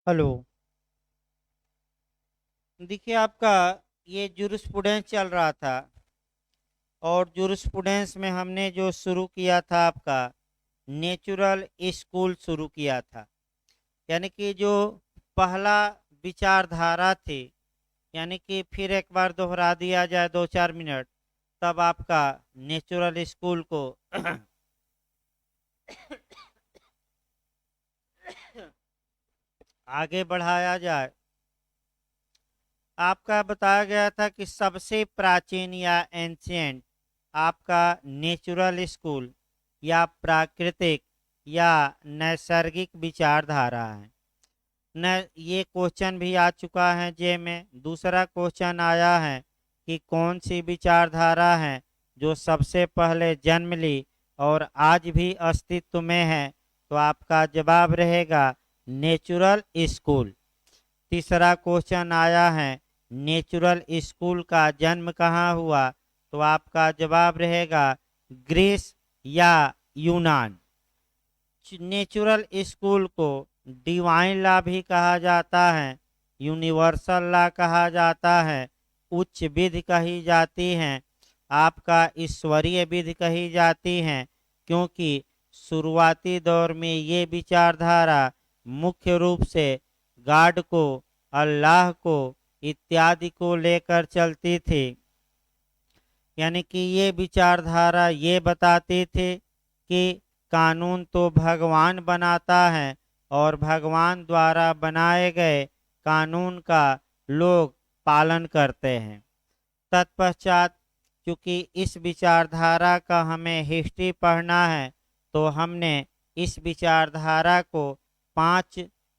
Hello. देखिए आपका ये जूरिस्प्रूडेंस चल रहा था और जूरिस्प्रूडेंस में हमने जो शुरू किया था आपका नेचुरल स्कूल शुरू किया था। यानी कि जो पहला विचारधारा थी, यानी कि फिर एक बार दोहरा दिया जाए 2-4 मिनट, तब आपका नेचुरल स्कूल को आगे बढ़ाया जाए। आपका बताया गया था कि सबसे प्राचीन या एंशियंट आपका नेचुरल स्कूल या प्राकृतिक या नैसर्गिक विचारधारा है। न ये क्वेश्चन भी आ चुका है जे में। दूसरा क्वेश्चन आया है कि कौन सी विचारधारा है जो सबसे पहले जन्म ली और आज भी अस्तित्व में है, तो आपका जवाब रहेगा नेचुरल स्कूल। तीसरा क्वेश्चन आया है नेचुरल स्कूल का जन्म कहाँ हुआ, तो आपका जवाब रहेगा ग्रीस या यूनान। नेचुरल स्कूल को डिवाइन लॉ भी कहा जाता है, यूनिवर्सल लॉ कहा जाता है, उच्च विधि कही जाती है, आपका ईश्वरीय विधि कही जाती है, क्योंकि शुरुआती दौर में ये विचारधारा मुख्य रूप से गॉड को, अल्लाह को इत्यादि को लेकर चलती थी। यानी कि ये विचारधारा ये बताती थी कि कानून तो भगवान बनाता है और भगवान द्वारा बनाए गए कानून का लोग पालन करते हैं। तत्पश्चात चूंकि इस विचारधारा का हमें हिस्ट्री पढ़ना है, तो हमने इस विचारधारा को 5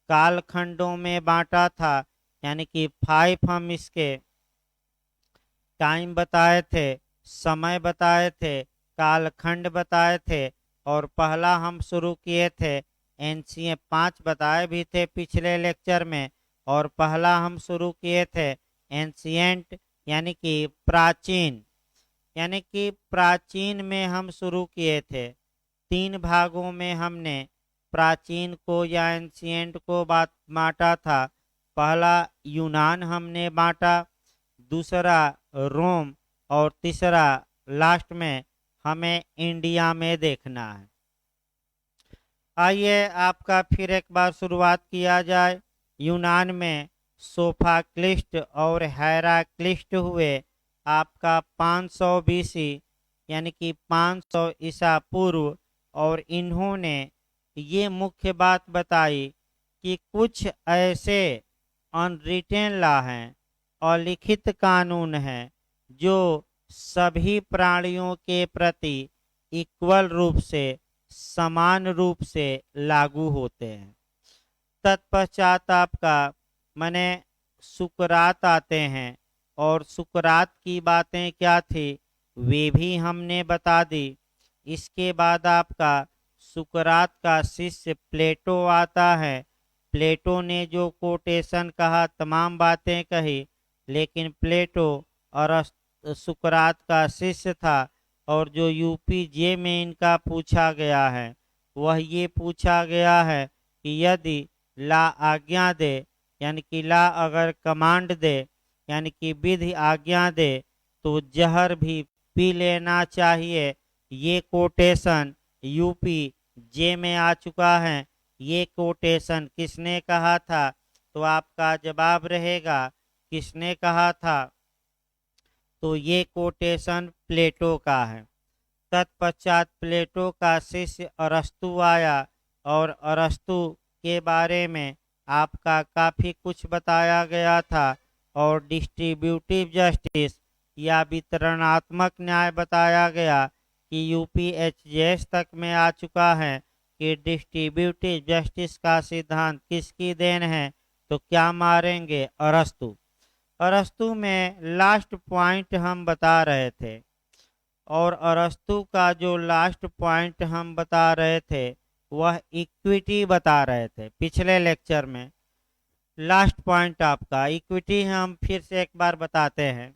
कालखंडों में बांटा था। यानी कि 5 हम इसके टाइम बताए थे, समय बताए थे, कालखंड बताए थे। और पहला हम शुरू किए थे एनसीए 5 बताए भी थे पिछले लेक्चर में। और पहला हम शुरू किए थे एंशियंट यानी कि प्राचीन। यानी कि प्राचीन में हम शुरू किए थे। 3 भागों में हमने प्राचीन को या एंशियंट को बांटा था। पहला यूनान हमने बांटा, दूसरा रोम, और तीसरा लास्ट में हमें इंडिया में देखना है। आइए आपका फिर एक बार शुरुआत किया जाए। यूनान में सोफाक्लिस्ट और हेराक्लिस्ट हुए आपका 500 बीसी, यानी कि 500 ईसा पूर्व। और इन्होंने ये मुख्य बात बताई कि कुछ ऐसे अनरिटेन लॉ हैं, अलिखित कानून हैं, जो सभी प्राणियों के प्रति इक्वल रूप से, समान रूप से लागू होते हैं। तत्पश्चात आपका मने सुकरात आते हैं, और सुकरात की बातें क्या थी वे भी हमने बता दी। इसके बाद आपका सुकरात का शिष्य प्लेटो आता है। प्लेटो ने जो कोटेशन कहा, तमाम बातें कही, लेकिन प्लेटो और सुकरात का शिष्य था। और जो यूपीजे में इनका पूछा गया है, वह ये पूछा गया है कि यदि ला आज्ञा दे, यानी कि ला अगर कमांड दे, यानी कि विधि आज्ञा दे, तो जहर भी पी लेना चाहिए। ये कोटेशन यूपी जे में आ चुका है। ये कोटेशन किसने कहा था, तो आपका जवाब रहेगा किसने कहा था, तो ये कोटेशन प्लेटो का है। तत्पश्चात प्लेटो का शिष्य अरस्तु आया, और अरस्तु के बारे में आपका काफ़ी कुछ बताया गया था। और डिस्ट्रीब्यूटिव जस्टिस या वितरणात्मक न्याय बताया गया कि यूपीएचजेएस तक में आ चुका है कि डिस्ट्रीब्यूटिव जस्टिस का सिद्धांत किसकी देन है, तो क्या मारेंगे अरस्तु। अरस्तु में लास्ट पॉइंट हम बता रहे थे, और अरस्तु का जो लास्ट पॉइंट हम बता रहे थे वह इक्विटी बता रहे थे पिछले लेक्चर में। लास्ट पॉइंट आपका इक्विटी हम फिर से एक बार बताते हैं।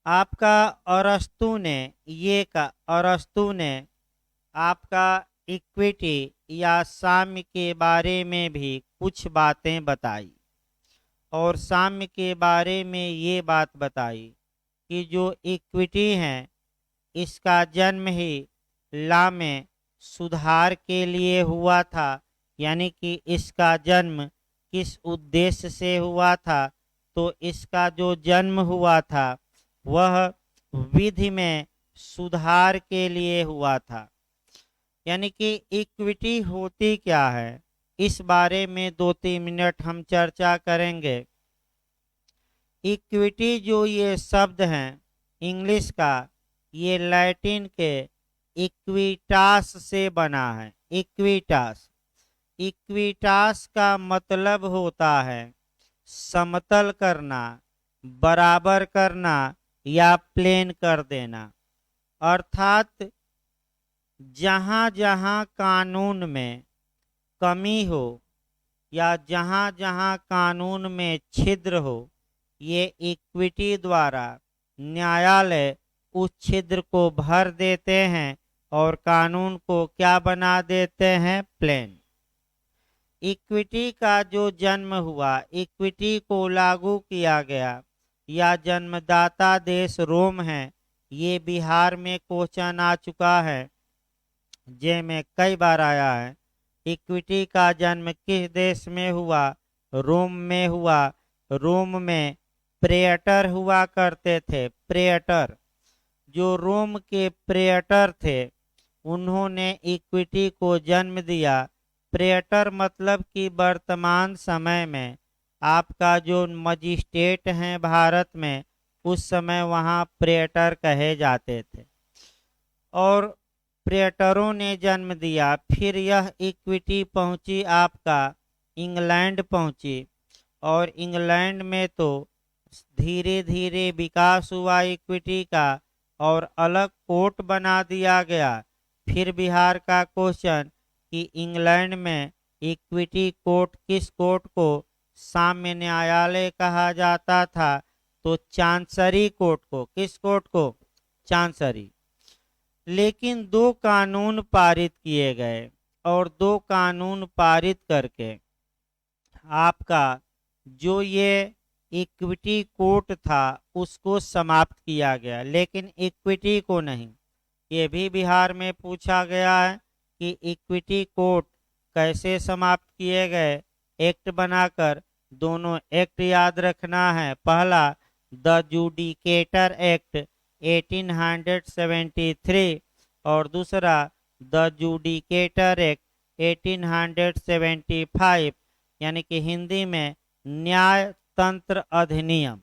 आपका अरस्तु ने ये का अरस्तु ने आपका इक्विटी या साम्य के बारे में भी कुछ बातें बताई। और साम्य के बारे में ये बात बताई कि जो इक्विटी है इसका जन्म ही लॉ में सुधार के लिए हुआ था, यानी कि इसका जन्म किस उद्देश्य से हुआ था, तो इसका जो जन्म हुआ था वह विधि में सुधार के लिए हुआ था। यानी कि इक्विटी होती क्या है, इस बारे में 2-3 मिनट हम चर्चा करेंगे। इक्विटी जो ये शब्द हैं इंग्लिश का, ये लैटिन के इक्विटास से बना है। इक्विटास, इक्विटास का मतलब होता है समतल करना, बराबर करना या प्लेन कर देना। अर्थात जहाँ जहाँ कानून में कमी हो या जहाँ जहाँ कानून में छिद्र हो, ये इक्विटी द्वारा न्यायालय उस छिद्र को भर देते हैं और कानून को क्या बना देते हैं, प्लेन। इक्विटी का जो जन्म हुआ, इक्विटी को लागू किया गया, या जन्मदाता देश रोम है। ये बिहार में क्वेश्चन आ चुका है, जे में कई बार आया है। इक्विटी का जन्म किस देश में हुआ, रोम में हुआ। रोम में प्रेटर हुआ करते थे। प्रेटर, जो रोम के प्रेटर थे, उन्होंने इक्विटी को जन्म दिया। प्रेटर मतलब कि वर्तमान समय में आपका जो मजिस्ट्रेट हैं भारत में, उस समय वहाँ प्रेटर कहे जाते थे। और प्रेटरों ने जन्म दिया। फिर यह इक्विटी पहुंची आपका इंग्लैंड पहुंची, और इंग्लैंड में तो धीरे धीरे विकास हुआ इक्विटी का और अलग कोर्ट बना दिया गया। फिर बिहार का क्वेश्चन कि इंग्लैंड में इक्विटी कोर्ट, किस कोर्ट को साम्य न्यायालय कहा जाता था, तो चांसरी कोर्ट को। किस कोर्ट को, चांसरी। लेकिन 2 कानून पारित किए गए, और 2 कानून पारित करके आपका जो ये इक्विटी कोर्ट था उसको समाप्त किया गया, लेकिन इक्विटी को नहीं। ये भी बिहार में पूछा गया है कि इक्विटी कोर्ट कैसे समाप्त किए गए। एक्ट बनाकर, दोनों एक्ट याद रखना है। पहला द जुडिकेटर एक्ट 1873 और दूसरा द जुडिकेटर एक्ट 1875, यानी कि हिंदी में न्याय तंत्र अधिनियम।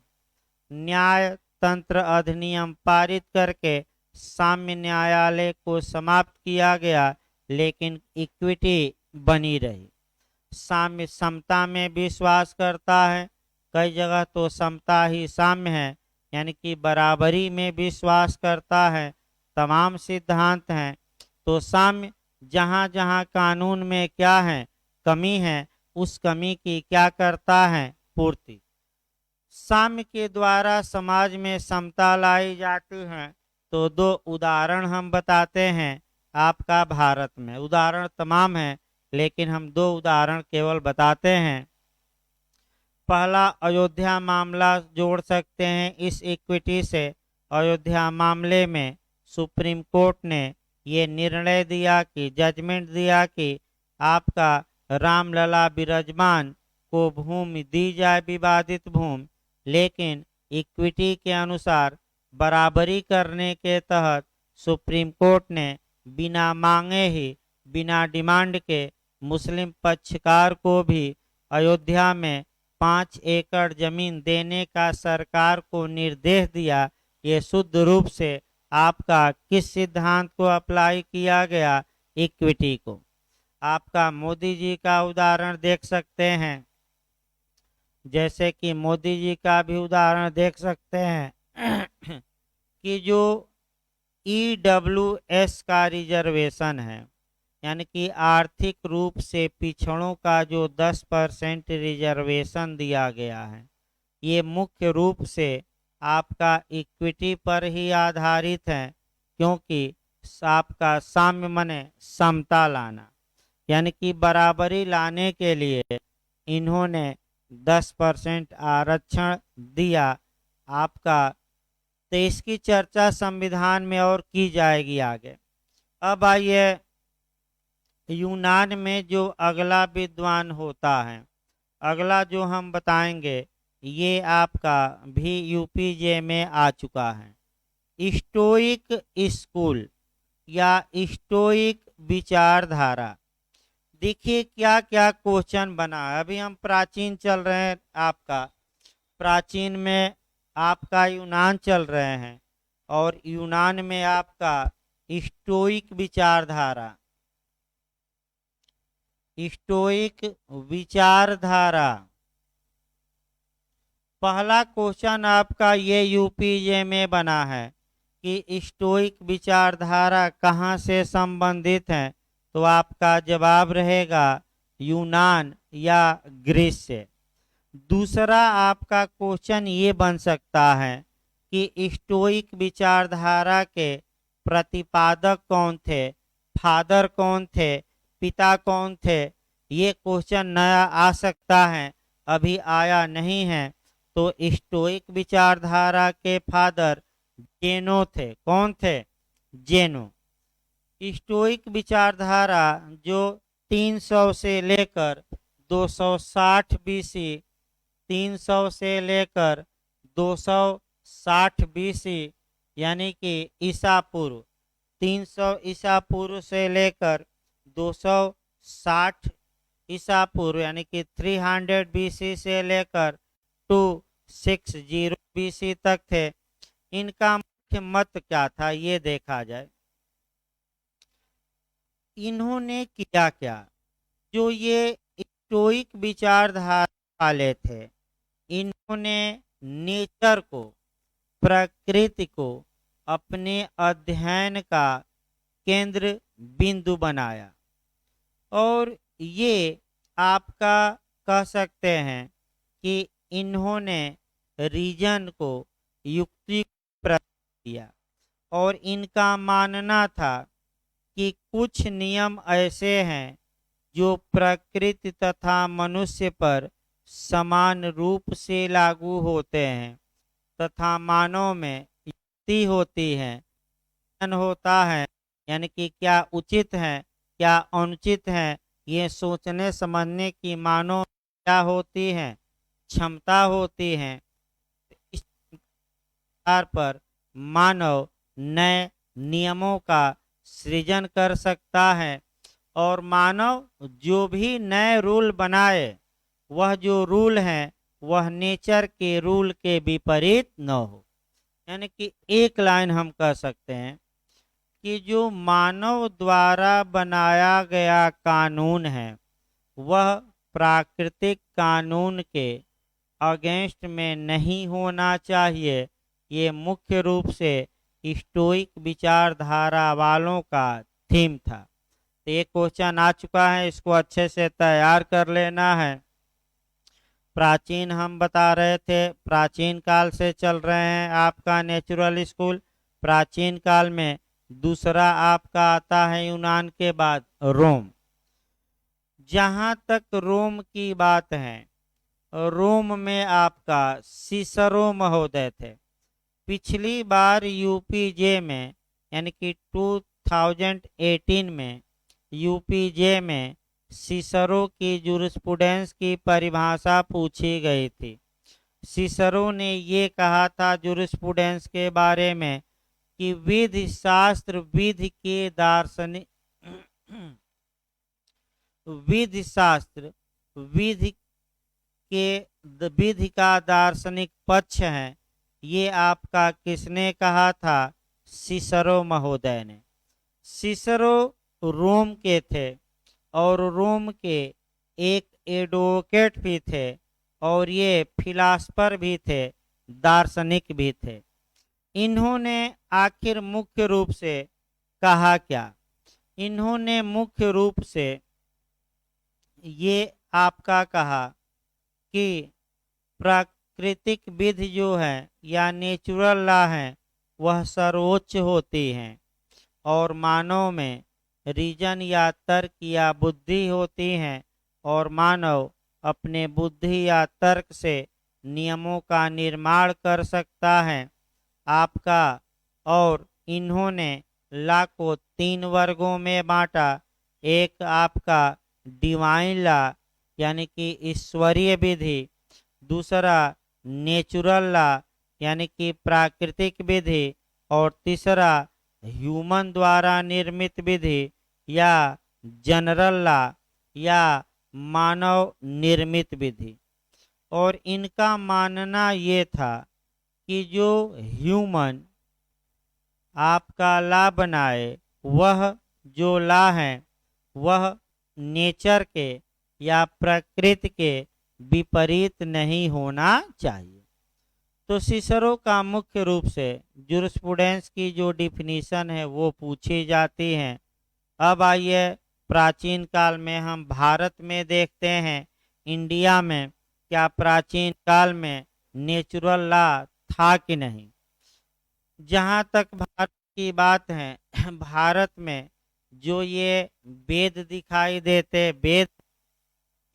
न्याय तंत्र अधिनियम पारित करके साम्य न्यायालय को समाप्त किया गया, लेकिन इक्विटी बनी रही। साम्य समता में विश्वास करता है, कई जगह तो समता ही साम्य है, यानी कि बराबरी में विश्वास करता है। तमाम सिद्धांत हैं। तो साम्य जहाँ जहाँ कानून में क्या है, कमी है, उस कमी की क्या करता है, पूर्ति। साम्य के द्वारा समाज में समता लाई जाती है। तो 2 उदाहरण हम बताते हैं आपका भारत में। उदाहरण तमाम हैं, लेकिन हम 2 उदाहरण केवल बताते हैं। पहला अयोध्या मामला जोड़ सकते हैं इस इक्विटी से। अयोध्या मामले में सुप्रीम कोर्ट ने ये निर्णय दिया कि, जजमेंट दिया कि आपका रामलला विराजमान को भूमि दी जाए, विवादित भूमि, लेकिन इक्विटी के अनुसार बराबरी करने के तहत सुप्रीम कोर्ट ने बिना मांगे ही, बिना डिमांड के मुस्लिम पक्षकार को भी अयोध्या में 5 एकड़ जमीन देने का सरकार को निर्देश दिया। ये शुद्ध रूप से आपका किस सिद्धांत को अप्लाई किया गया, इक्विटी को। आपका मोदी जी का उदाहरण देख सकते हैं, जैसे कि मोदी जी का भी उदाहरण देख सकते हैं कि जो EWS का रिजर्वेशन है, यानी कि आर्थिक रूप से पिछड़ों का जो 10% रिजर्वेशन दिया गया है, ये मुख्य रूप से आपका इक्विटी पर ही आधारित है, क्योंकि आपका साम्य मने समता लाना। यानी कि बराबरी लाने के लिए इन्होंने 10% आरक्षण दिया आपका। तो इसकी चर्चा संविधान में और की जाएगी आगे। अब आइए यूनान में जो अगला विद्वान होता है, अगला जो हम बताएंगे ये आपका भी यूपीजे में आ चुका है। स्टोइक स्कूल या स्टोइक विचारधारा। देखिए क्या क्या क्वेश्चन बना है। अभी हम प्राचीन चल रहे हैं, आपका प्राचीन में आपका यूनान चल रहे हैं और यूनान में आपका स्टोइक विचारधारा, स्टोइक विचारधारा। पहला क्वेश्चन आपका ये यूपीजे में बना है कि स्टोइक विचारधारा कहाँ से संबंधित है, तो आपका जवाब रहेगा यूनान या ग्रीस से। दूसरा आपका क्वेश्चन ये बन सकता है कि स्टोइक विचारधारा के प्रतिपादक कौन थे, फादर कौन थे, पिता कौन थे। ये क्वेश्चन नया आ सकता है, अभी आया नहीं है। तो स्टोइक विचारधारा के फादर जेनो थे। कौन थे? जेनो। स्टोइक विचारधारा जो 300 से लेकर 260 बीसी, 300 से लेकर 260 बीसी यानी कि ईसा पूर्व, 300 ईसा पूर्व से लेकर 260 ईसा पूर्व यानी कि 300 बीसी से लेकर 260 बीसी तक थे। इनका मुख्य मत क्या था ये देखा जाए। इन्होंने किया क्या, जो ये स्टोइक विचारधारा वाले थे, इन्होंने नेचर को, प्रकृति को अपने अध्ययन का केंद्र बिंदु बनाया। और ये आपका कह सकते हैं कि इन्होंने रीजन को, युक्ति प्रदान किया। और इनका मानना था कि कुछ नियम ऐसे हैं जो प्रकृति तथा मनुष्य पर समान रूप से लागू होते हैं तथा मानव में युक्ति होती है, होता है, यानी कि क्या उचित है क्या अनुचित है, ये सोचने समझने की मानव क्या होती है, क्षमता होती है। इस आधार पर मानव नए नियमों का सृजन कर सकता है और मानव जो भी नए रूल बनाए, वह जो रूल है वह नेचर के रूल के विपरीत न हो। यानी कि एक लाइन हम कह सकते हैं कि जो मानव द्वारा बनाया गया कानून है वह प्राकृतिक कानून के अगेंस्ट में नहीं होना चाहिए। ये मुख्य रूप से स्टोइक विचारधारा वालों का थीम था। तो ये क्वेश्चन आ चुका है, इसको अच्छे से तैयार कर लेना है। प्राचीन हम बता रहे थे, प्राचीन काल से चल रहे हैं आपका नेचुरल स्कूल। प्राचीन काल में दूसरा आपका आता है यूनान के बाद रोम। जहां तक रोम की बात है, रोम में आपका सिसरो महोदय थे। पिछली बार यूपीजे में यानी कि 2018 में यूपीजे में सिसरो की जूरिस्प्रूडेंस की परिभाषा पूछी गई थी। सिसरो ने ये कहा था जूरिस्प्रूडेंस के बारे में कि विधि शास्त्र विधि के दार्शनिक विधि शास्त्र विधि के विधि का दार्शनिक पक्ष है। ये आपका किसने कहा था? सिसरो महोदय ने। सिसरो रोम के थे और रोम के एक एडवोकेट भी थे और ये फिलासफर भी थे, दार्शनिक भी थे। इन्होंने आखिर मुख्य रूप से कहा क्या? इन्होंने मुख्य रूप से ये आपका कहा कि प्राकृतिक विधि जो है या नेचुरल लॉ है वह सर्वोच्च होती हैं और मानव में रीजन या तर्क या बुद्धि होती हैं और मानव अपने बुद्धि या तर्क से नियमों का निर्माण कर सकता है। आपका और इन्होंने ला को 3 वर्गों में बांटा। एक आपका डिवाइन ला यानी कि ईश्वरीय विधि, दूसरा नेचुरल ला यानी कि प्राकृतिक विधि, और तीसरा ह्यूमन द्वारा निर्मित विधि या जनरल ला या मानव निर्मित विधि। और इनका मानना ये था कि जो ह्यूमन आपका ला बनाए वह जो ला है वह नेचर के या प्रकृति के विपरीत नहीं होना चाहिए। तो सिसरो का मुख्य रूप से जुरिस्प्रूडेंस की जो डिफिनीशन है वो पूछी जाती है। अब आइए प्राचीन काल में हम भारत में देखते हैं, इंडिया में क्या प्राचीन काल में नेचुरल लॉ था कि नहीं। जहाँ तक भारत की बात है, भारत में जो ये वेद दिखाई देते, वेद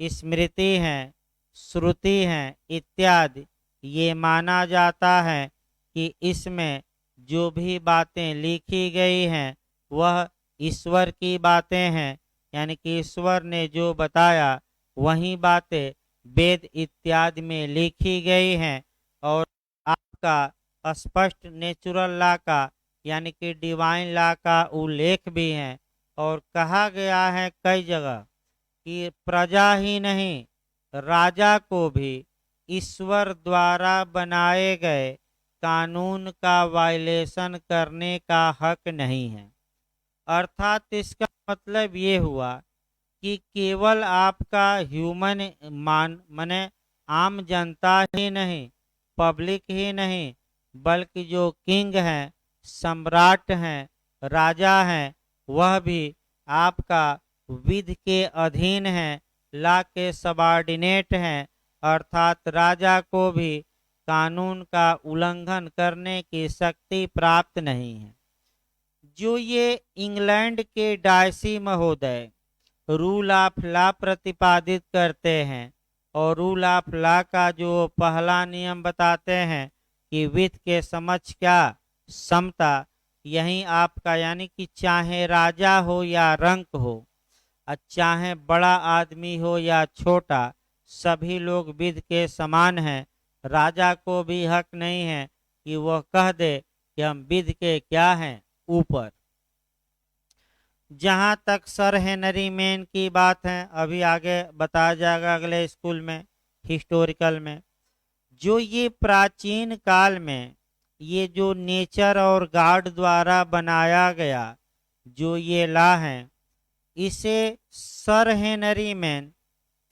स्मृति हैं, श्रुति हैं इत्यादि, ये माना जाता है कि इसमें जो भी बातें लिखी गई हैं वह ईश्वर की बातें हैं, यानी कि ईश्वर ने जो बताया वही बातें वेद इत्यादि में लिखी गई हैं। और आपका स्पष्ट नेचुरल लॉ का यानी कि डिवाइन लॉ का उल्लेख भी है। और कहा गया है कई जगह कि प्रजा ही नहीं, राजा को भी ईश्वर द्वारा बनाए गए कानून का वायलेशन करने का हक नहीं है। अर्थात इसका मतलब ये हुआ कि केवल आपका ह्यूमन माने आम जनता ही नहीं, पब्लिक ही नहीं, बल्कि जो किंग हैं, सम्राट हैं, राजा हैं, वह भी आपका विधि के अधीन हैं, लॉ के सबॉर्डिनेट हैं। अर्थात राजा को भी कानून का उल्लंघन करने की शक्ति प्राप्त नहीं है। जो ये इंग्लैंड के डायसी महोदय रूल ऑफ लॉ प्रतिपादित करते हैं और रूल ऑफ लॉ का जो पहला नियम बताते हैं कि विधि के समक्ष क्या समता, यही आपका यानी कि चाहे राजा हो या रंक हो, चाहे बड़ा आदमी हो या छोटा, सभी लोग विधि के समान हैं। राजा को भी हक नहीं है कि वह कह दे कि हम विधि के क्या हैं ऊपर। जहाँ तक सर हेनरी मेन की बात है, अभी आगे बताया जाएगा अगले स्कूल में हिस्टोरिकल में, जो ये प्राचीन काल में ये जो नेचर और गॉड द्वारा बनाया गया जो ये लॉ है, इसे सर हेनरी मैन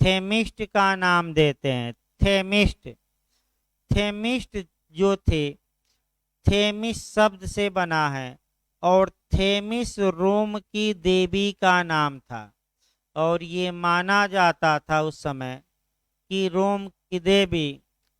थेमिस्ट का नाम देते हैं। थेमिस्ट, थेमिस्ट जो थे, थेमिस शब्द से बना है और थेमिस रोम की देवी का नाम था। और ये माना जाता था उस समय कि रोम की देवी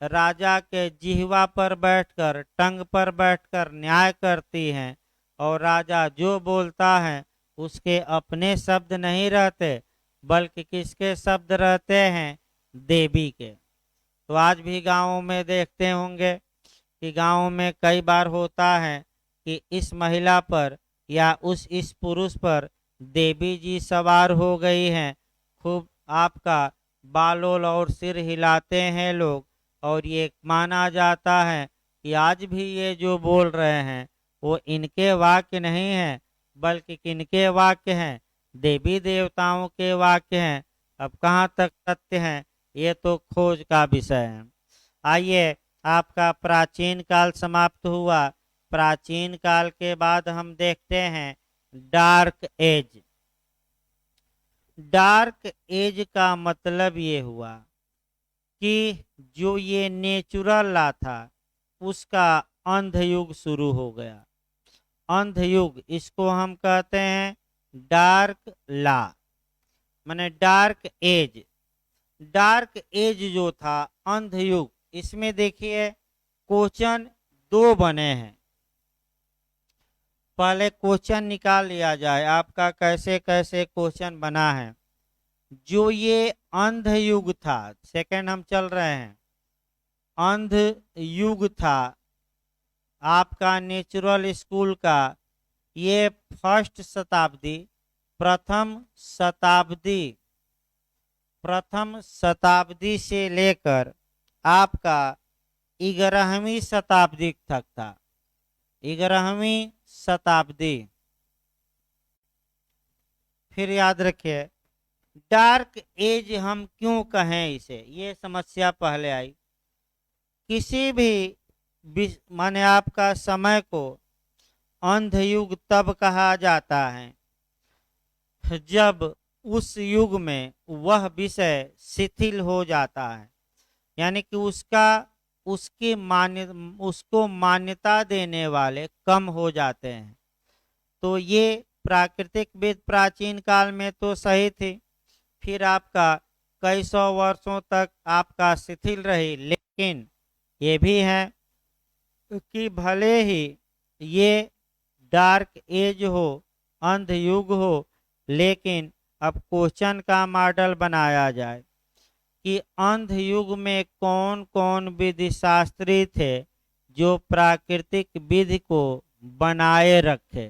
राजा के जिह्वा पर बैठकर, टंग पर बैठकर न्याय करती हैं और राजा जो बोलता है उसके अपने शब्द नहीं रहते बल्कि किसके शब्द रहते हैं, देवी के। तो आज भी गांवों में देखते होंगे कि गांवों में कई बार होता है कि इस महिला पर या इस पुरुष पर देवी जी सवार हो गई हैं। खूब आपका बालोल और सिर हिलाते हैं लोग और ये माना जाता है कि आज भी ये जो बोल रहे हैं वो इनके वाक्य नहीं हैं बल्कि किनके वाक्य हैं, देवी देवताओं के वाक्य हैं। अब कहाँ तक सत्य हैं ये तो खोज का विषय है। आइए, आपका प्राचीन काल समाप्त हुआ। प्राचीन काल के बाद हम देखते हैं डार्क एज। डार्क एज का मतलब ये हुआ कि जो ये नेचुरल लॉ था उसका अंधयुग शुरू हो गया। अंधयुग इसको हम कहते हैं डार्क लॉ, माने डार्क एज। डार्क एज जो था अंधयुग, इसमें देखिए क्वेश्चन 2 बने हैं। पहले क्वेश्चन निकाल लिया जाए आपका कैसे कैसे क्वेश्चन बना है। जो ये अंध युग था, सेकंड हम चल रहे हैं, अंध युग था आपका नेचुरल स्कूल का, ये फर्स्ट शताब्दी, प्रथम शताब्दी से लेकर आपका 11वीं शताब्दी तक था। 11वीं शताब्दी। फिर याद रखिए डार्क एज हम क्यों कहें इसे, ये समस्या पहले आई। किसी भी माने आपका समय को अंधयुग तब कहा जाता है जब उस युग में वह विषय शिथिल हो जाता है, यानी कि उसको मान्यता देने वाले कम हो जाते हैं। तो ये प्राकृतिक वेद प्राचीन काल में तो सही थी, फिर आपका कई सौ वर्षों तक आपका शिथिल रही, लेकिन ये भी है कि भले ही ये डार्क एज हो, अंध युग हो, लेकिन अब क्वेश्चन का मॉडल बनाया जाए कि अंध युग में कौन कौन विधि शास्त्री थे जो प्राकृतिक विधि को बनाए रखे।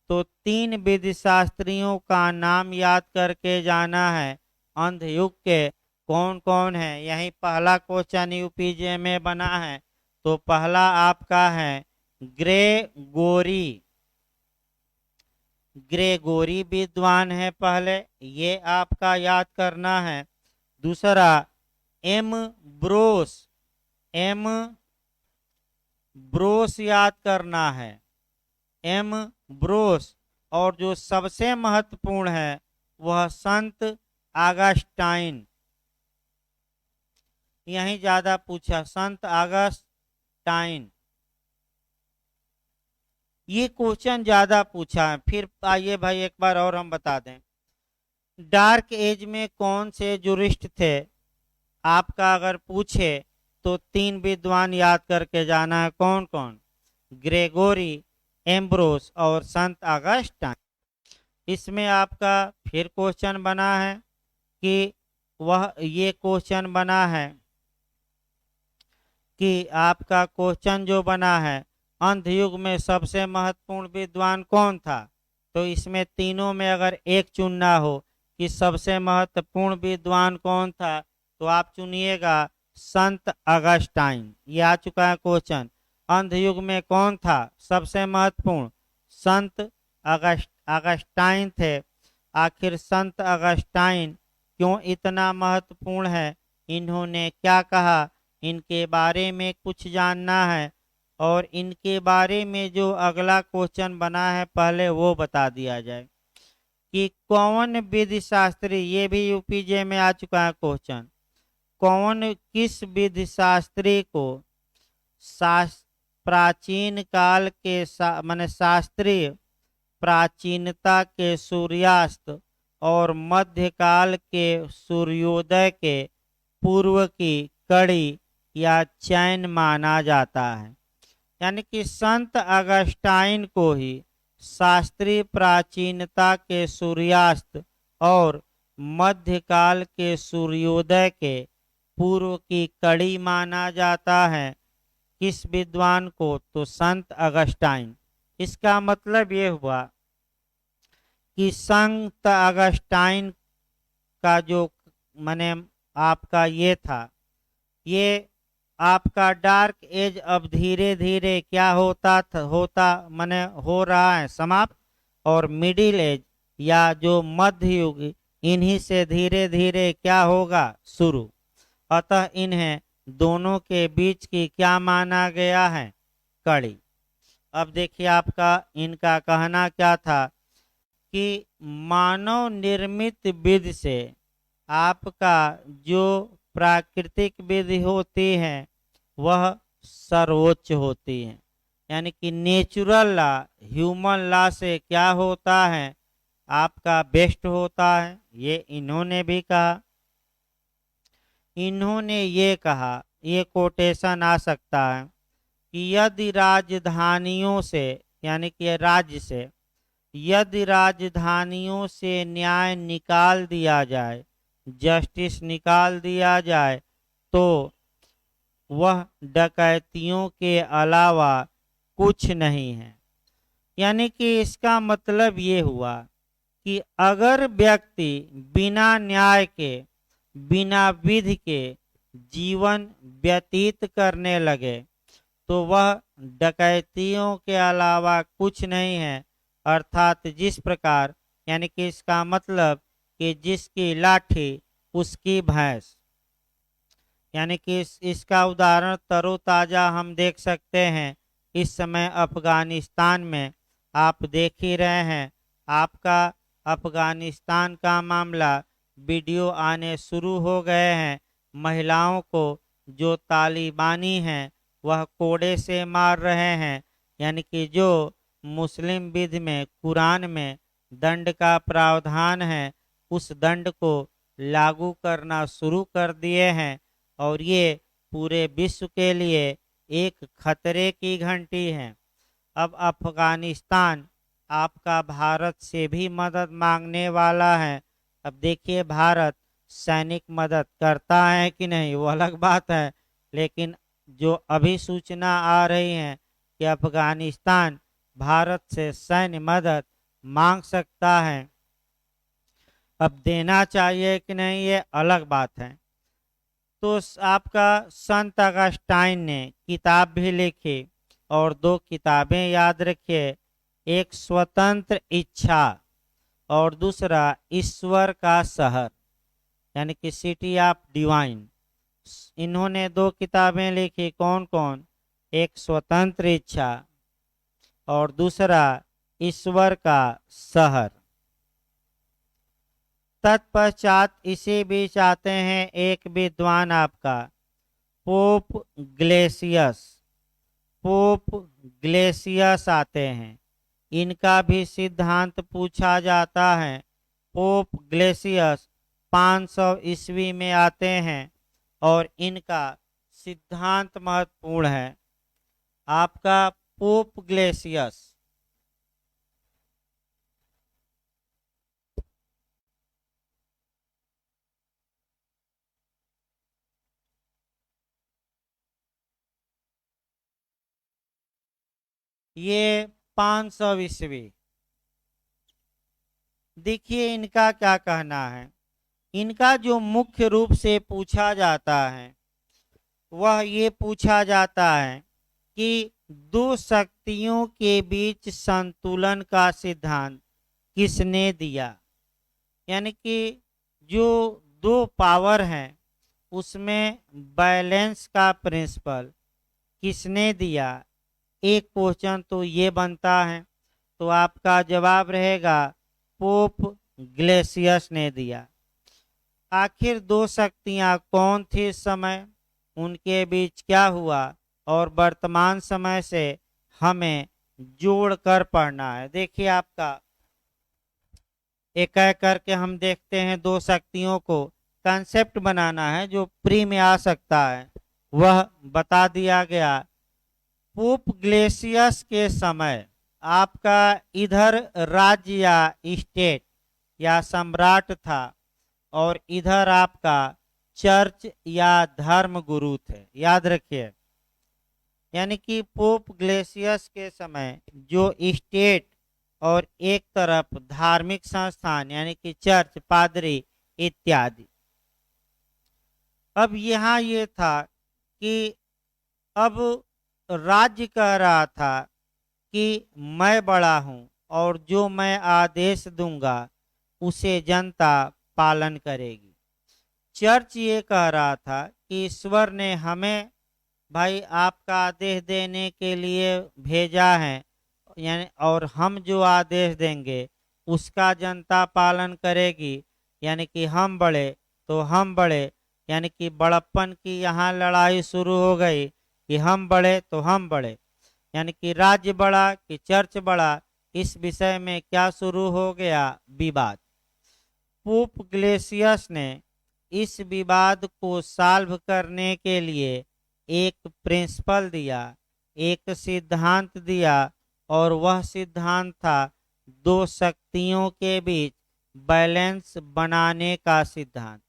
तो 3 विधि शास्त्रियों का नाम याद करके जाना है। अंध युग के कौन कौन है, यही पहला क्वेश्चन यूपीजे में बना है। तो पहला आपका है ग्रेगोरी विद्वान है पहले, ये आपका याद करना है। दूसरा एम ब्रोस याद करना है, एम ब्रोस। और जो सबसे महत्वपूर्ण है वह संत ऑगस्टाइन, यही ज्यादा पूछा, संत ऑगस्टाइन, ये क्वेश्चन ज्यादा पूछा है। फिर आइए भाई एक बार और हम बता दें, डार्क एज में कौन से जुरिस्ट थे आपका अगर पूछे तो 3 विद्वान याद करके जाना है। कौन कौन? ग्रेगोरी, एम्ब्रोस और संत ऑगस्टाइन। इसमें आपका फिर क्वेश्चन बना है कि ये क्वेश्चन बना है कि आपका क्वेश्चन जो बना है अंधयुग में सबसे महत्वपूर्ण विद्वान कौन था। तो इसमें तीनों में अगर एक चुनना हो कि सबसे महत्वपूर्ण विद्वान कौन था, तो आप चुनिएगा संत ऑगस्टाइन। ये आ चुका है क्वेश्चन, अंधयुग में कौन था सबसे महत्वपूर्ण, संत ऑगस्टाइन थे। आखिर संत ऑगस्टाइन क्यों इतना महत्वपूर्ण है, इन्होंने क्या कहा, इनके बारे में कुछ जानना है। और इनके बारे में जो अगला क्वेश्चन बना है पहले वो बता दिया जाए कि कौन विधि शास्त्री, ये भी यूपीजे में आ चुका है क्वेश्चन, किस विधि शास्त्री को प्राचीन काल के माने शास्त्रीय प्राचीनता के सूर्यास्त और मध्यकाल के सूर्योदय के पूर्व की कड़ी या चैन माना जाता है। यानी कि संत ऑगस्टाइन को ही शास्त्रीय प्राचीनता के सूर्यास्त और मध्यकाल के सूर्योदय के पूर्व की कड़ी माना जाता है। किस विद्वान को? तो संत ऑगस्टाइन। इसका मतलब ये हुआ कि संत ऑगस्टाइन का जो माने आपका ये था, ये आपका डार्क एज अब धीरे धीरे क्या होता माने हो रहा है समाप्त, और मिडिल एज या जो मध्य युग इन्हीं से धीरे धीरे क्या होगा शुरू। अतः इन्हें दोनों के बीच की क्या माना गया है, कड़ी। अब देखिए आपका इनका कहना क्या था कि मानव निर्मित विधि से आपका जो प्राकृतिक विधि होती है वह सर्वोच्च होती है। यानी कि नेचुरल लॉ, ह्यूमन लॉ से क्या होता है, आपका बेस्ट होता है। ये इन्होंने भी कहा। इन्होंने ये कहा, ये कोटेशन आ सकता है कि यदि राजधानियों से यानी कि राज्य से यदि राजधानियों से न्याय निकाल दिया जाए, जस्टिस निकाल दिया जाए, तो वह डकैतियों के अलावा कुछ नहीं है। यानी कि इसका मतलब ये हुआ कि अगर व्यक्ति बिना न्याय के, बिना विधि के जीवन व्यतीत करने लगे तो वह डकैतियों के अलावा कुछ नहीं है। अर्थात जिस प्रकार, यानी कि इसका मतलब कि जिसकी लाठी उसकी भैंस। यानी कि इसका उदाहरण तरोताजा हम देख सकते हैं इस समय अफगानिस्तान में। आप देख ही रहे हैं, आपका अफगानिस्तान का मामला वीडियो आने शुरू हो गए हैं। महिलाओं को जो तालिबानी हैं वह कोड़े से मार रहे हैं। यानी कि जो मुस्लिम विधि में, कुरान में दंड का प्रावधान है, उस दंड को लागू करना शुरू कर दिए हैं। और ये पूरे विश्व के लिए एक खतरे की घंटी है। अब अफगानिस्तान आपका भारत से भी मदद मांगने वाला है। अब देखिए भारत सैनिक मदद करता है कि नहीं वो अलग बात है, लेकिन जो अभी सूचना आ रही है कि अफगानिस्तान भारत से सैन्य मदद मांग सकता है। अब देना चाहिए कि नहीं ये अलग बात है। तो आपका संत अगस्टाइन ने किताब भी लिखी, और दो किताबें याद रखिए, एक स्वतंत्र इच्छा और दूसरा ईश्वर का शहर, यानी कि सिटी ऑफ डिवाइन। इन्होंने दो किताबें लिखी, कौन कौन? एक स्वतंत्र इच्छा और दूसरा ईश्वर का शहर। तत्पश्चात इसी बीच आते हैं एक विद्वान आपका पोप ग्लेसियस। पोप ग्लेसियस आते हैं, इनका भी सिद्धांत पूछा जाता है। पोप ग्लेसियस 500 ईस्वी में आते हैं और इनका सिद्धांत महत्वपूर्ण है। आपका पोप ग्लेसियस ये 500 ईस्वी। देखिए इनका क्या कहना है। इनका जो मुख्य रूप से पूछा जाता है वह ये पूछा जाता है कि दो शक्तियों के बीच संतुलन का सिद्धांत किसने दिया। यानी कि जो दो पावर हैं उसमें बैलेंस का प्रिंसिपल किसने दिया। एक क्वेश्चन तो ये बनता है, तो आपका जवाब रहेगा पोप ग्लेसियस ने दिया। आखिर दो शक्तियां कौन थी इस समय, उनके बीच क्या हुआ, और वर्तमान समय से हमें जोड़कर पढ़ना है। देखिए आपका एक एक करके हम देखते हैं, दो शक्तियों को कंसेप्ट बनाना है जो प्री में आ सकता है वह बता दिया गया। पोप ग्लेसियस के समय आपका इधर राज्य या स्टेट या सम्राट था, और इधर आपका चर्च या धर्म गुरु थे। याद रखिए, यानी कि पोप ग्लेसियस के समय जो स्टेट और एक तरफ धार्मिक संस्थान यानी कि चर्च, पादरी इत्यादि। अब यहाँ ये था कि अब राज्य कह रहा था कि मैं बड़ा हूँ और जो मैं आदेश दूंगा उसे जनता पालन करेगी। चर्च ये कह रहा था कि ईश्वर ने हमें भाई आपका आदेश देने के लिए भेजा है, यानी और हम जो आदेश देंगे उसका जनता पालन करेगी। यानी कि हम बड़े तो हम बड़े, यानी कि बड़प्पन की यहाँ लड़ाई शुरू हो गई कि हम बड़े तो हम बड़े, यानी कि राज्य बड़ा कि चर्च बड़ा, इस विषय में क्या शुरू हो गया, विवाद। पोप ग्लेसियस ने इस विवाद को सॉल्व करने के लिए एक प्रिंसिपल दिया, एक सिद्धांत दिया, और वह सिद्धांत था दो शक्तियों के बीच बैलेंस बनाने का सिद्धांत।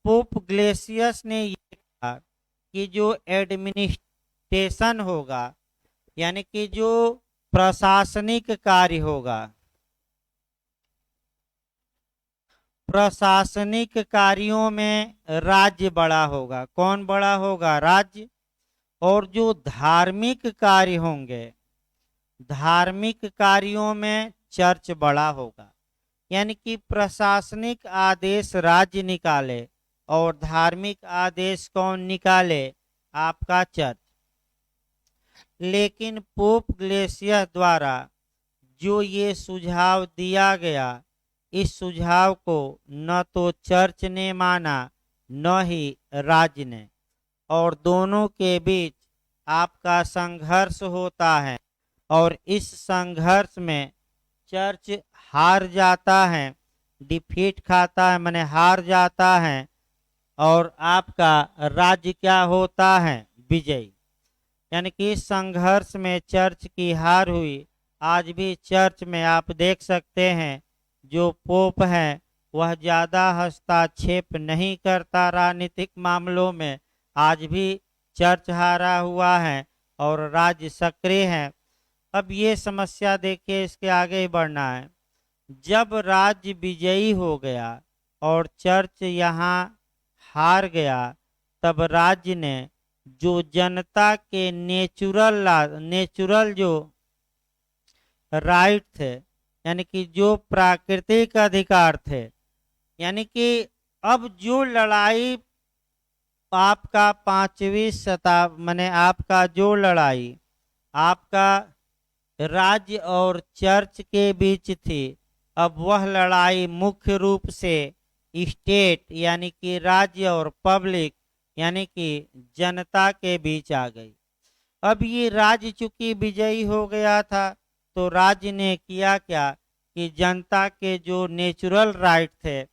पोप ग्लेसियस ने यह कहा कि जो एडमिनिस्ट्रेशन होगा, यानी कि जो प्रशासनिक कार्य होगा, प्रशासनिक कार्यों में राज्य बड़ा होगा। कौन बड़ा होगा? राज्य। और जो धार्मिक कार्य होंगे, धार्मिक कार्यों में चर्च बड़ा होगा। यानी कि प्रशासनिक आदेश राज्य निकाले और धार्मिक आदेश कौन निकाले? आपका चर्च। लेकिन पोप ग्लेसियस द्वारा जो ये सुझाव दिया गया, इस सुझाव को न तो चर्च ने माना न ही राज्य ने, और दोनों के बीच आपका संघर्ष होता है और इस संघर्ष में चर्च हार जाता है, डिफीट खाता है, माने हार जाता है, और आपका राज्य क्या होता है? विजयी। यानी कि इस संघर्ष में चर्च की हार हुई। आज भी चर्च में आप देख सकते हैं जो पोप है वह ज़्यादा हस्तक्षेप नहीं करता राजनीतिक मामलों में। आज भी चर्च हारा हुआ है और राज्य सक्रिय है। अब ये समस्या देखिए, इसके आगे ही बढ़ना है। जब राज्य विजयी हो गया और चर्च यहाँ हार गया, तब राज्य ने जो जनता के नेचुरल जो राइट थे, यानी कि जो प्राकृतिक अधिकार थे, यानी कि अब जो लड़ाई आपका 5वीं शताब्दी, माने आपका जो लड़ाई आपका राज्य और चर्च के बीच थी, अब वह लड़ाई मुख्य रूप से स्टेट यानी कि राज्य और पब्लिक यानी कि जनता के बीच आ गई। अब ये राज्य चूंकि विजयी हो गया था, तो राज्य ने किया क्या कि जनता के जो नेचुरल राइट थे,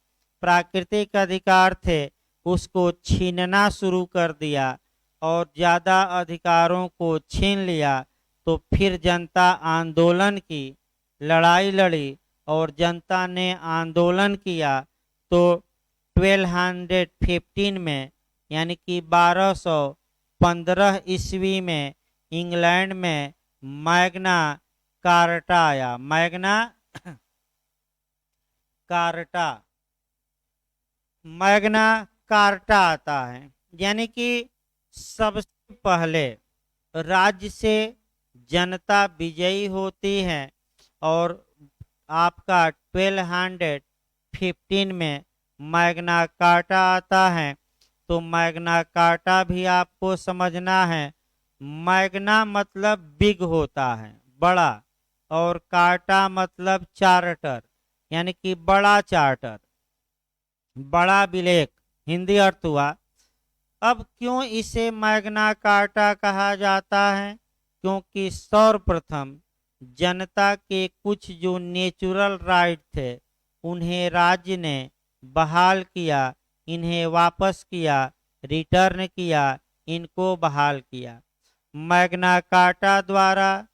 प्राकृतिक अधिकार थे, उसको छीनना शुरू कर दिया और ज़्यादा अधिकारों को छीन लिया। तो फिर जनता आंदोलन की, लड़ाई लड़ी और जनता ने आंदोलन किया। तो 1215 में यानी कि 1215 ईस्वी में इंग्लैंड में मैग्ना कार्टा आया। मैग्ना कार्टा, मैग्ना कार्टा आता है। यानी कि सबसे पहले राज्य से जनता विजयी होती है और आपका 1215 में मैग्ना कार्टा आता है। तो मैग्ना कार्टा भी आपको समझना है। मैग्ना मतलब बिग होता है, बड़ा, और कार्टा मतलब चार्टर, यानी कि बड़ा चार्टर, बड़ा विलेख, हिंदी अर्थ हुआ। अब क्यों इसे मैग्ना कार्टा कहा जाता है? क्योंकि सर्वप्रथम जनता के कुछ जो नेचुरल राइट थे उन्हें राज्य ने बहाल किया, इन्हें वापस किया, रिटर्न किया, इनको बहाल किया। मैग्ना कार्टा द्वारा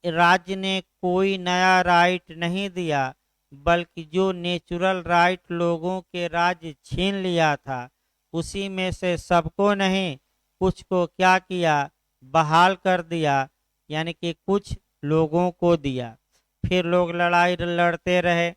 राज्य ने कोई नया राइट नहीं दिया, बल्कि जो नेचुरल राइट लोगों के राज्य छीन लिया था उसी में से सबको नहीं, कुछ को क्या किया? बहाल कर दिया, यानी कि कुछ लोगों को दिया। फिर लोग लड़ाई लड़ते रहे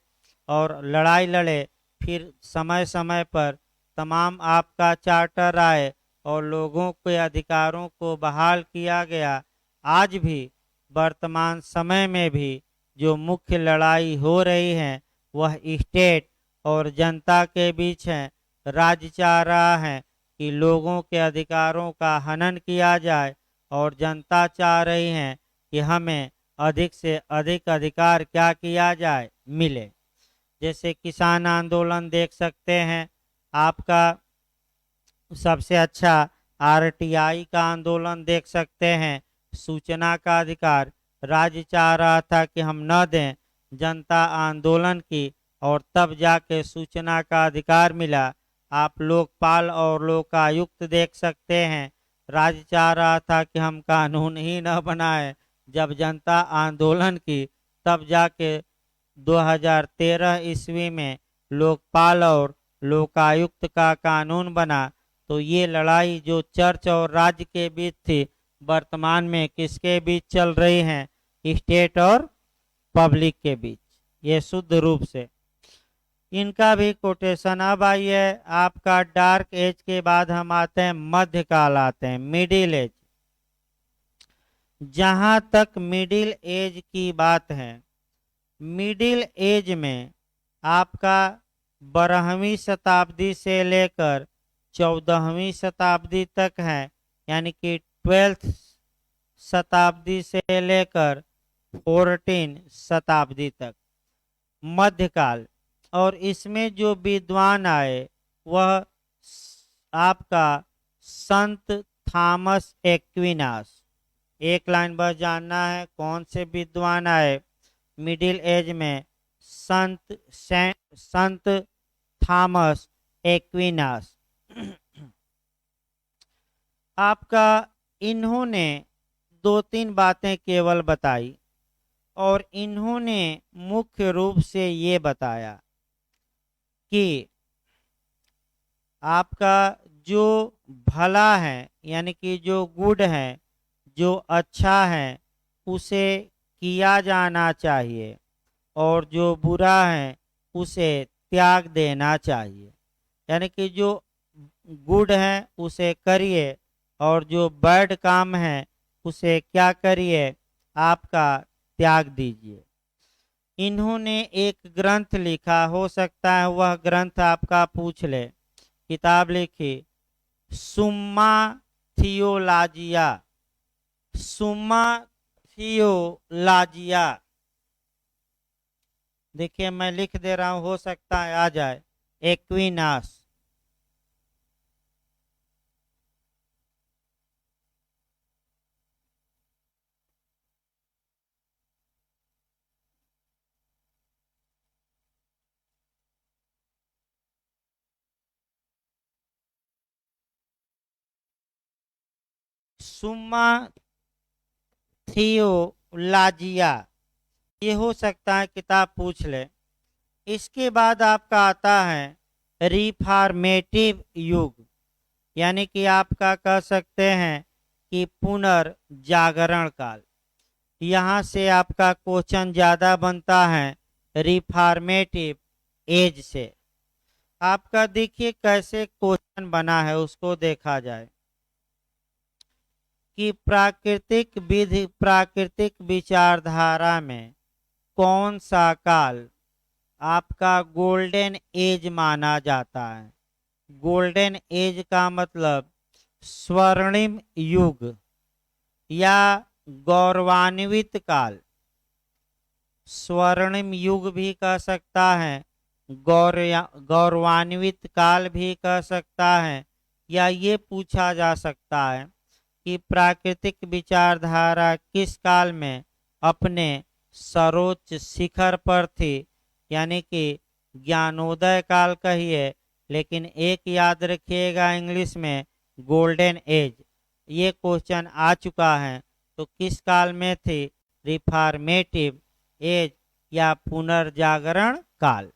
और लड़ाई लड़े, फिर समय समय पर तमाम आपका चार्टर आए और लोगों के अधिकारों को बहाल किया गया। आज भी वर्तमान समय में भी जो मुख्य लड़ाई हो रही है वह स्टेट और जनता के बीच है। राज्य चाह रहा है कि लोगों के अधिकारों का हनन किया जाए और जनता चाह रही है कि हमें अधिक से अधिक अधिकार क्या किया जाए? मिले। जैसे किसान आंदोलन देख सकते हैं, आपका सबसे अच्छा आरटीआई का आंदोलन देख सकते हैं। सूचना का अधिकार राज्य चाह रहा था कि हम न दें, जनता आंदोलन की और तब जाके सूचना का अधिकार मिला। आप लोकपाल और लोकायुक्त देख सकते हैं। राज्य चाह रहा था कि हम कानून ही न बनाए जब जनता आंदोलन की, तब जाके 2013 ईस्वी में लोकपाल और लोकायुक्त का कानून बना। तो ये लड़ाई जो चर्च और राज्य के बीच थी, वर्तमान में किसके बीच चल रही है? स्टेट और पब्लिक के बीच, ये शुद्ध रूप से। इनका भी कोटेशन। अब आइए आपका डार्क एज के बाद हम आते हैं मध्यकाल, आते हैं मिडिल एज। जहां तक मिडिल एज की बात है, मिडिल एज में आपका 12वीं शताब्दी से लेकर 14वीं शताब्दी तक है, यानी कि 12th शताब्दी से लेकर 14 शताब्दी तक मध्यकाल। और इसमें जो विद्वान आए वह आपका संत थॉमस एक्विनास। एक लाइन बस जानना है, कौन से विद्वान आए मिडिल एज में? संत थॉमस एक्विनास। आपका इन्होंने दो तीन बातें केवल बताई, और इन्होंने मुख्य रूप से ये बताया कि आपका जो भला है, यानी कि जो गुड है, जो अच्छा है, उसे किया जाना चाहिए, और जो बुरा है उसे त्याग देना चाहिए। यानी कि जो गुड है उसे करिए, और जो बैड काम है उसे क्या करिए? आपका त्याग दीजिए। इन्होंने एक ग्रंथ लिखा, हो सकता है वह ग्रंथ आपका पूछ ले। किताब लिखी सुम्मा थियोलॉजिया, सुम्मा थियोलॉजिया। देखिए मैं लिख दे रहा हूं, हो सकता है आ जाए। एक्विनास। सुम्मा थियोलॉजिया, ये हो सकता है किताब पूछ ले। इसके बाद आपका आता है रिफॉर्मेटिव युग, यानी कि आपका कह सकते हैं कि पुनर्जागरण काल। यहाँ से आपका क्वेश्चन ज्यादा बनता है रिफॉर्मेटिव एज से। आपका देखिए कैसे क्वेश्चन बना है, उसको देखा जाए कि प्राकृतिक विचारधारा में कौन सा काल आपका गोल्डन एज माना जाता है? गोल्डन एज का मतलब स्वर्णिम युग या गौरवान्वित काल। स्वर्णिम युग भी कह सकता है, गौरवान्वित काल भी कह सकता है, या ये पूछा जा सकता है कि प्राकृतिक विचारधारा किस काल में अपने सर्वोच्च शिखर पर थी, यानी कि ज्ञानोदय काल कहिए, लेकिन एक याद रखिएगा इंग्लिश में गोल्डन एज। ये क्वेश्चन आ चुका है, तो किस काल में थी? रिफॉर्मेटिव एज या पुनर्जागरण काल।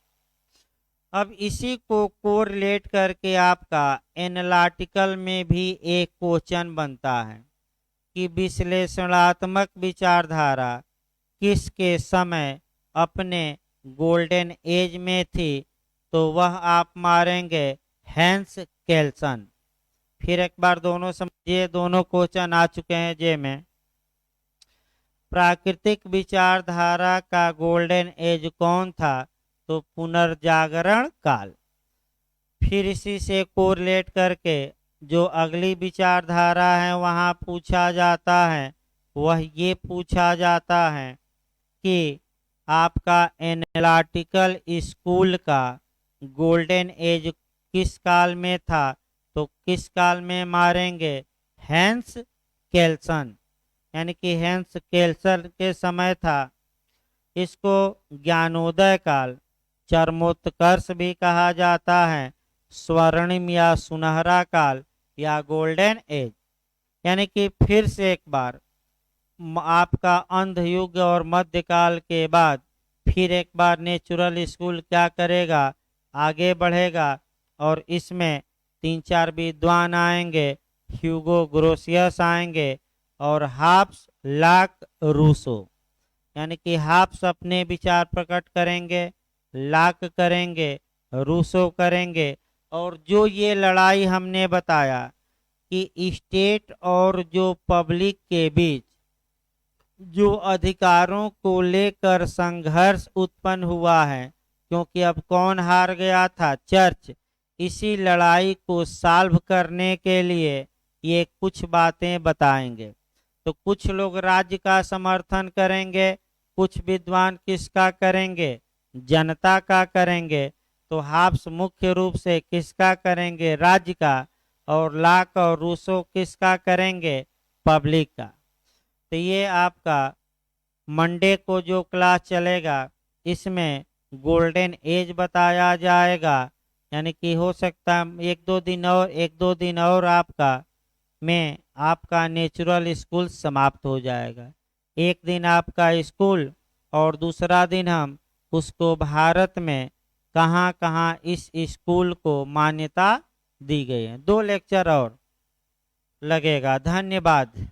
अब इसी को कोरिलेट करके आपका एनालिटिकल में भी एक क्वेश्चन बनता है कि विश्लेषणात्मक विचारधारा किसके समय अपने गोल्डन एज में थी? तो वह आप मारेंगे हैंस केल्सन। फिर एक बार दोनों समझिए, दोनों क्वेश्चन आ चुके हैं जे में। प्राकृतिक विचारधारा का गोल्डन एज कौन था? तो पुनर्जागरण काल। फिर इसी से कोरिलेट करके जो अगली विचारधारा है वहां पूछा जाता है, वह ये पूछा जाता है कि आपका एनालिटिकल स्कूल का गोल्डन एज किस काल में था? तो किस काल में मारेंगे? हैंस केल्सन, यानी कि हैंस केल्सन के समय था। इसको ज्ञानोदय काल, चरमोत्कर्ष भी कहा जाता है, स्वर्णिम या सुनहरा काल, या गोल्डन एज। यानी कि फिर से एक बार आपका अंध युग और मध्यकाल के बाद फिर एक बार नेचुरल स्कूल क्या करेगा, आगे बढ़ेगा और इसमें 3-4 विद्वान आएंगे, ह्यूगो ग्रोसियस आएंगे और हाब्स, लाक, रूसो। यानी कि हाब्स अपने विचार प्रकट करेंगे, लाक करेंगे, रूसो करेंगे। और जो ये लड़ाई हमने बताया कि स्टेट और जो पब्लिक के बीच जो अधिकारों को लेकर संघर्ष उत्पन्न हुआ है, क्योंकि अब कौन हार गया था, चर्च। इसी लड़ाई को सॉल्व करने के लिए ये कुछ बातें बताएंगे। तो कुछ लोग राज्य का समर्थन करेंगे, कुछ विद्वान किसका करेंगे, जनता का करेंगे। तो हाब्स मुख्य रूप से किसका करेंगे, राज्य का, और लाक और रूसो किसका करेंगे, पब्लिक का। तो ये आपका मंडे को जो क्लास चलेगा इसमें गोल्डन एज बताया जाएगा। यानी कि हो सकता है एक दो दिन और आपका में आपका नेचुरल स्कूल समाप्त हो जाएगा। एक दिन आपका स्कूल और दूसरा दिन हम उसको भारत में कहाँ कहाँ इस स्कूल को मान्यता दी गई है। 2 लेक्चर और लगेगा। धन्यवाद।